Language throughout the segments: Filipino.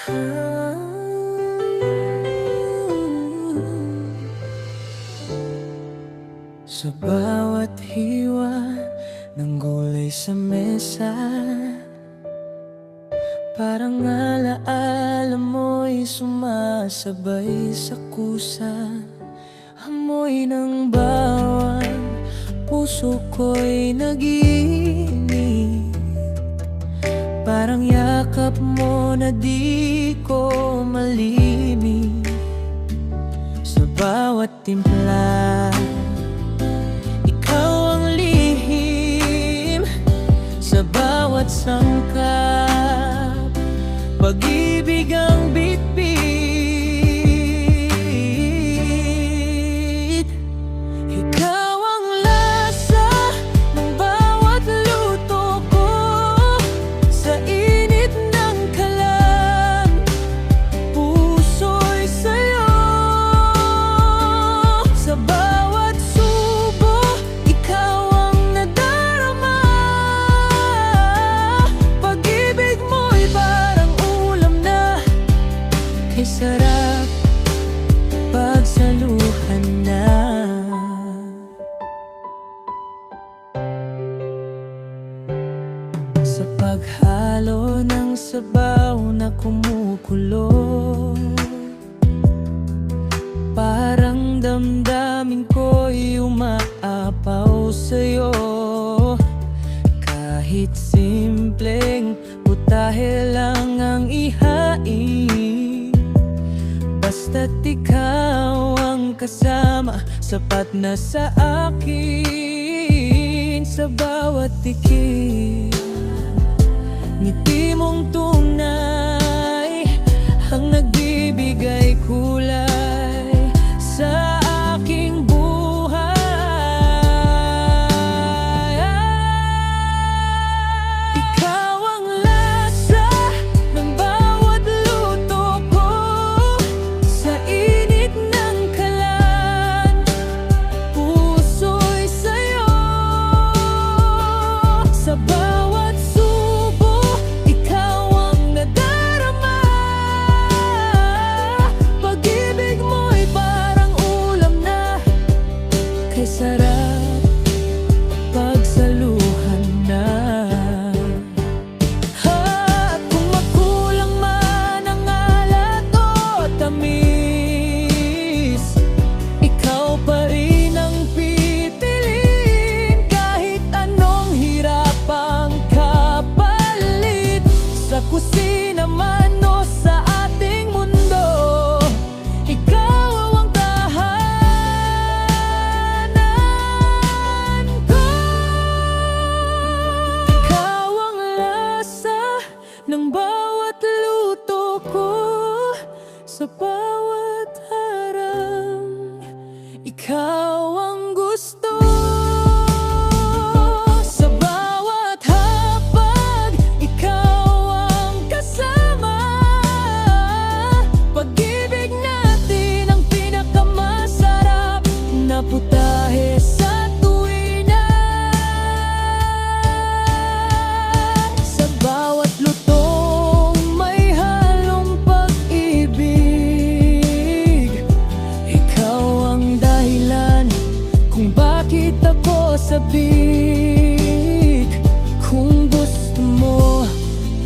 Sa bawat hiwa ng gulay sa mesa, parang alaala mo'y sumasabay sa kusa. Amoy ng bawang puso ko'y nag-iinit, parang yakap mo na di ko malimit. Sa bawat timpla, ikaw ang lihim. Sa bawat sangkap, pag-ibig ang bitbit. Ikaw ang lasa ng bawat luto ko, sa init ng kalan, puso'y sa'yo. Sa bawat subo, ikaw ang nadarama. Pag-ibig mo'y parang ulam na, kay sarap pagsaluhan na. Sa paghalo ng sabaw na kumukulo, parang damdamin ko'y umaapaw sa'yo. Kahit simpleng putahe lang ang ihain, basta't ikaw ang kasama, sapat na sa akin. Sa bawat tikim, ngiti mong tunay ang nagbibigay kulay sa aking buhay. Ikaw ang lasa ng bawat luto ko, sa init ng kalan, puso'y sa'yo. Sa bawat subo, ikaw ang nadarama. Pag-ibig mo'y parang ulam na, kay sarap pagsaluhan na. At kung makulang man ang alat o tamis, ikaw pa rin ang pipiliin. Kahit anong hirap ang kapalit, sa kusina man o sa ating mundo, ikaw ang tahanan ko. Ikaw ang lasa ng bawat luto ko, sa bawat harang, ikaw ang gusto. Sa bawat hapag, ikaw ang kasama. Pag-ibig natin ang pinakamasarap na putahe sa tuwina. Sa bawat lutong may halong pag-ibig, ikaw ang dahilan kung bakit ako sabik. Kung gusto mo,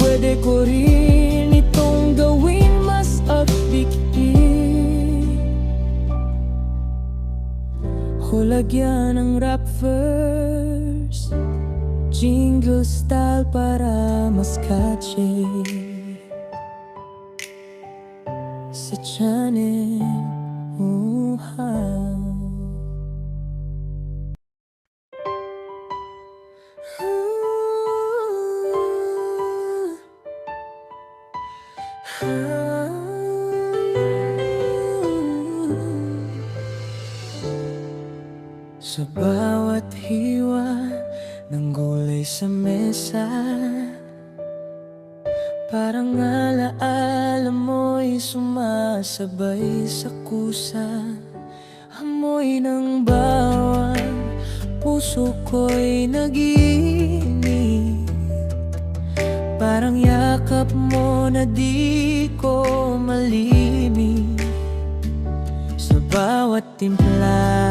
pwede ko rin itong gawin mas upbeat, o lagyan ng rap verse, jingle style para mas catchy. Sa channel, sa bawat hiwa ng gulay sa mesa, parang alaala mo'y sumasabay sa kusa. Amoy ng bawang puso ko'y nag-iinit, Parang yakap mo na di ko malimit. Sa bawat timpla